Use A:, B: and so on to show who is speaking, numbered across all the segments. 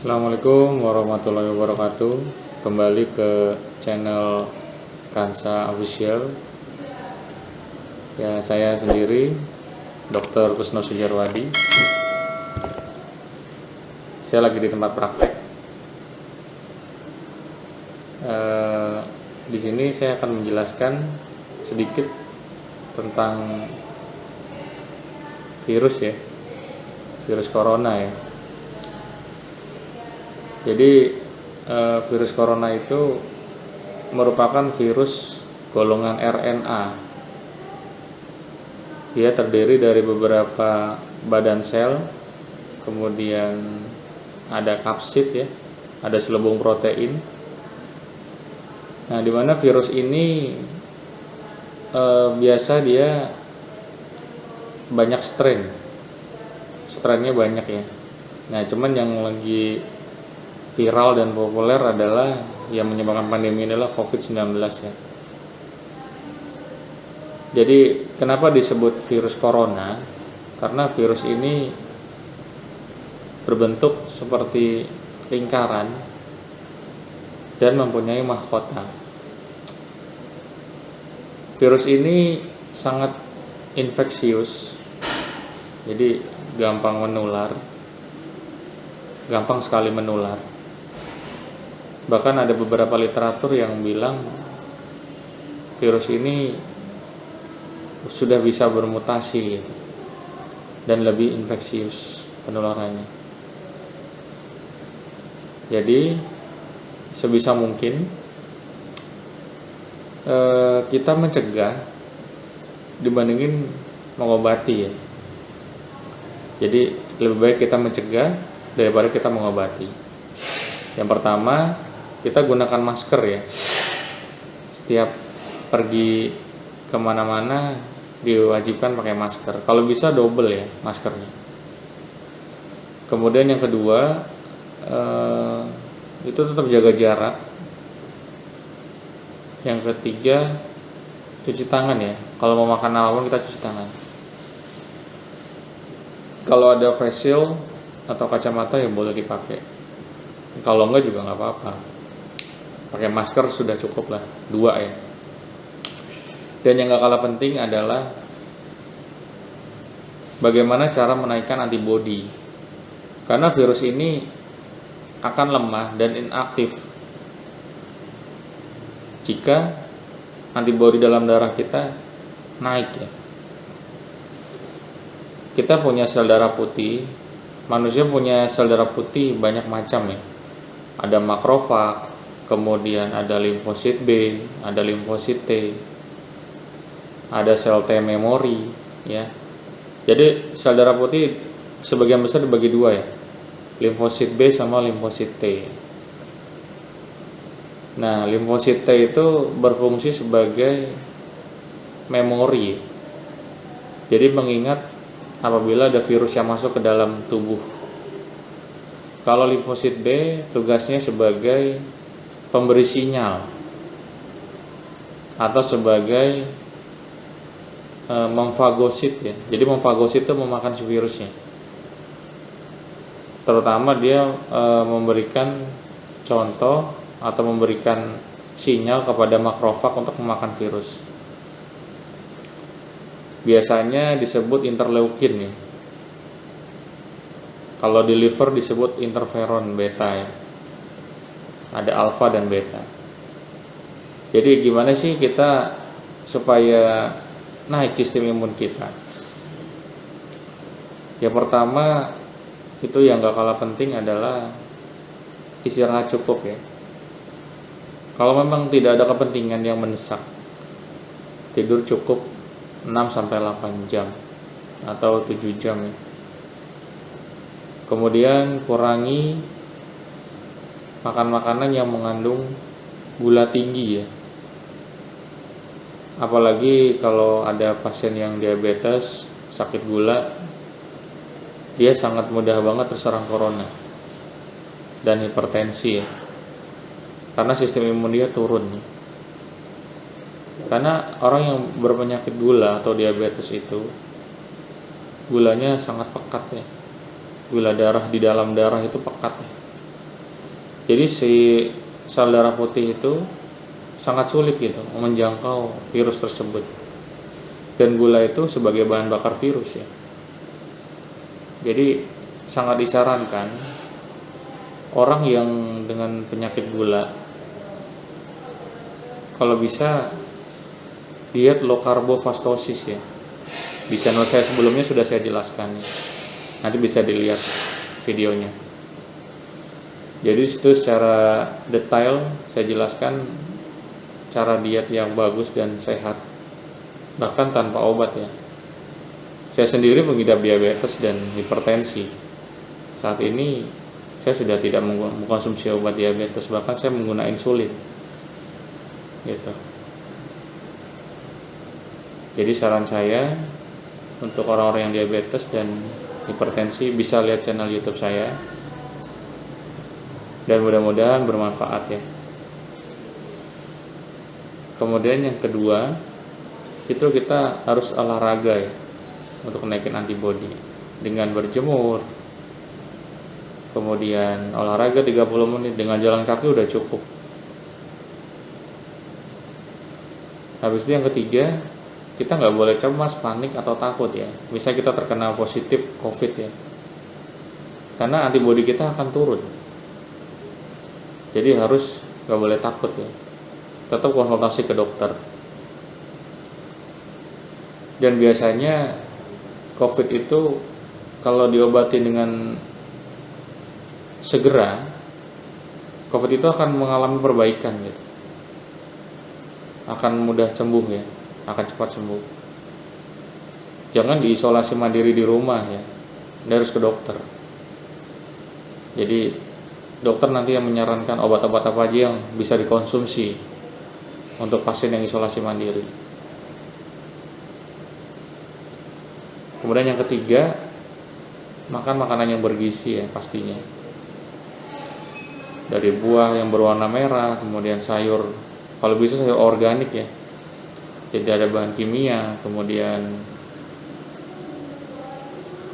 A: Assalamualaikum warahmatullahi wabarakatuh. Kembali ke channel Kansa Official. Ya, saya sendiri Dr. Kusno Sujarwadi. Saya lagi di tempat praktek. Di sini saya akan menjelaskan sedikit tentang virus corona ya. Jadi virus corona itu merupakan virus golongan RNA. Dia terdiri dari beberapa badan sel, kemudian ada kapsid ya, ada selubung protein. Nah, di mana virus ini biasa dia banyak strainnya banyak ya. Nah, cuman yang lagi viral dan populer adalah yang menyebabkan pandemi adalah COVID-19 ya. Jadi kenapa disebut virus corona? Karena virus ini berbentuk seperti lingkaran dan mempunyai mahkota. Virus ini sangat infeksius, jadi gampang sekali menular. Bahkan ada beberapa literatur yang bilang virus ini sudah bisa bermutasi dan lebih infeksius penularannya. Jadi sebisa mungkin kita mencegah dibandingin mengobati ya. Jadi lebih baik kita mencegah daripada kita mengobati. Yang pertama, kita gunakan masker ya. Setiap pergi kemana-mana diwajibkan pakai masker. Kalau bisa double ya maskernya. Kemudian yang kedua, itu tetap jaga jarak. Yang ketiga, cuci tangan ya. Kalau mau makan apapun kita cuci tangan. Kalau ada face shield atau kacamata ya boleh dipakai. Kalau enggak juga nggak apa-apa. Pakai masker sudah cukup lah, 2 ya. Dan yang gak kalah penting adalah bagaimana cara menaikkan antibodi. Karena virus ini akan lemah dan inaktif jika antibodi dalam darah kita naik ya. Kita punya sel darah putih, manusia punya sel darah putih banyak macam ya. Ada makrofag, kemudian ada limfosit B, ada limfosit T, ada sel T memori ya. Jadi sel darah putih sebagian besar dibagi 2 ya, limfosit B sama limfosit T. Nah, limfosit T itu berfungsi sebagai memori, jadi mengingat apabila ada virus yang masuk ke dalam tubuh. Kalau limfosit B tugasnya sebagai pemberi sinyal atau sebagai memfagosit ya. Jadi memfagosit itu memakan si virusnya. Terutama dia memberikan contoh atau memberikan sinyal kepada makrofag untuk memakan virus. Biasanya disebut interleukin ya. Kalau di liver disebut interferon beta ya. Ada alfa dan beta. Jadi gimana sih kita supaya naik sistem imun kita? Yang pertama itu yang gak kalah penting adalah istirahat cukup ya. Kalau memang tidak ada kepentingan yang mendesak, tidur cukup 6-8 jam atau 7 jam ya. Kemudian kurangi makan makanan yang mengandung gula tinggi ya. Apalagi kalau ada pasien yang diabetes, sakit gula, dia sangat mudah banget terserang corona dan hipertensi ya. Karena sistem imun dia turun ya. Karena orang yang berpenyakit gula atau diabetes itu gulanya sangat pekat ya. Gula darah di dalam darah itu pekat ya. Jadi si sel darah putih itu sangat sulit gitu menjangkau virus tersebut. Dan gula itu sebagai bahan bakar virus ya. Jadi sangat disarankan orang yang dengan penyakit gula kalau bisa diet low carbo fastosis ya. Di channel saya sebelumnya sudah saya jelaskan ya. Nanti bisa dilihat videonya. Jadi itu secara detail saya jelaskan cara diet yang bagus dan sehat, bahkan tanpa obat ya. Saya sendiri mengidap diabetes dan hipertensi. Saat ini saya sudah tidak mengkonsumsi obat diabetes, bahkan saya menggunakan insulin gitu. Jadi saran saya untuk orang-orang yang diabetes dan hipertensi bisa lihat channel YouTube saya, dan mudah-mudahan bermanfaat ya. Kemudian yang kedua itu kita harus olahraga ya untuk naikin antibodi dengan berjemur. Kemudian olahraga 30 menit dengan jalan kaki udah cukup. Habis itu yang ketiga, kita nggak boleh cemas, panik atau takut ya. Misalnya kita terkena positif COVID ya, karena antibodi kita akan turun. Jadi harus nggak boleh takut ya. Tetap konsultasi ke dokter. Dan biasanya COVID itu kalau diobati dengan segera, COVID itu akan mengalami perbaikan gitu. Akan mudah sembuh ya, akan cepat sembuh. Jangan diisolasi mandiri di rumah ya. Anda harus ke dokter. Jadi dokter nanti yang menyarankan obat-obat apa aja yang bisa dikonsumsi untuk pasien yang isolasi mandiri. Kemudian yang ketiga, makan makanan yang bergizi ya pastinya. Dari buah yang berwarna merah, kemudian sayur, kalau bisa sayur organik ya. Jadi ada bahan kimia, kemudian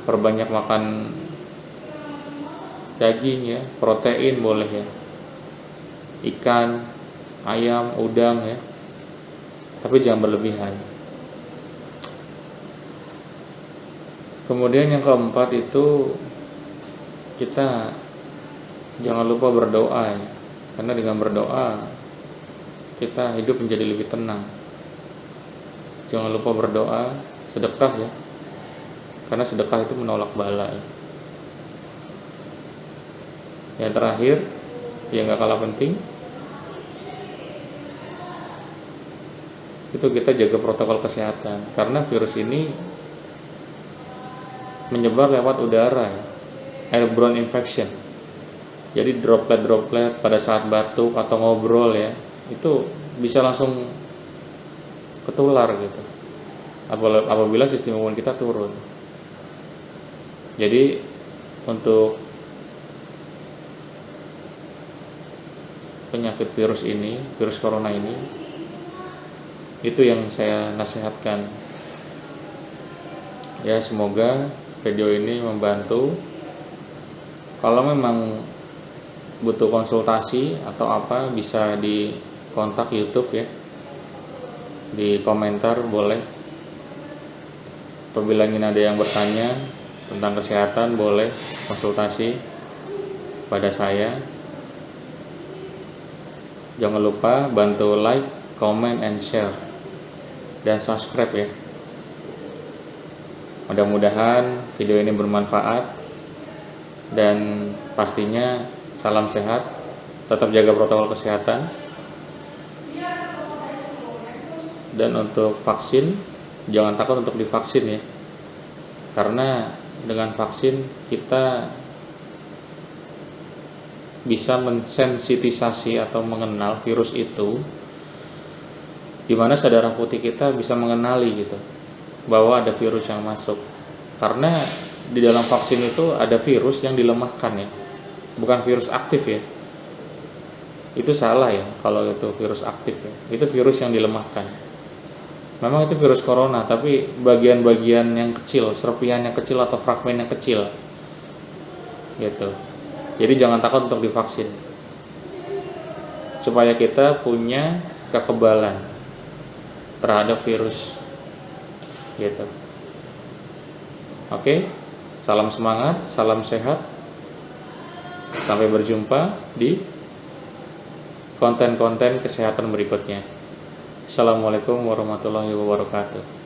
A: perbanyak makan daging ya, protein boleh ya, ikan, ayam, udang ya, tapi jangan berlebihan. Kemudian yang keempat itu kita jangan lupa berdoa ya, karena dengan berdoa kita hidup menjadi lebih tenang. Jangan lupa berdoa, sedekah ya, karena sedekah itu menolak bala ya. Yang terakhir, yang gak kalah penting, itu kita jaga protokol kesehatan, karena virus ini menyebar lewat udara ya, airborne infection. Jadi droplet-droplet pada saat batuk atau ngobrol ya, itu bisa langsung ketular gitu, apabila sistem imun kita turun. Jadi untuk penyakit virus ini, virus corona ini, itu yang saya nasihatkan ya. Semoga video ini membantu. Kalau memang butuh konsultasi atau apa, bisa di kontak YouTube ya, di komentar boleh. Apabila ingin ada yang bertanya tentang kesehatan, boleh konsultasi pada saya. Jangan lupa bantu like, comment, and share, dan subscribe ya. Mudah-mudahan video ini bermanfaat, dan pastinya salam sehat, tetap jaga protokol kesehatan. Dan untuk vaksin, jangan takut untuk divaksin ya, karena dengan vaksin kita bisa mensensitisasi atau mengenal virus itu, dimana sel darah putih kita bisa mengenali gitu bahwa ada virus yang masuk. Karena di dalam vaksin itu ada virus yang dilemahkan ya, bukan virus aktif ya. Itu salah ya kalau itu virus aktif ya, itu virus yang dilemahkan. Memang itu virus corona, tapi bagian-bagian yang kecil, serpihan yang kecil atau fragmen yang kecil gitu. Jadi jangan takut untuk divaksin. supaya kita punya kekebalan terhadap virus gitu. Oke, salam semangat, salam sehat. Sampai berjumpa di konten-konten kesehatan berikutnya. Assalamualaikum warahmatullahi wabarakatuh.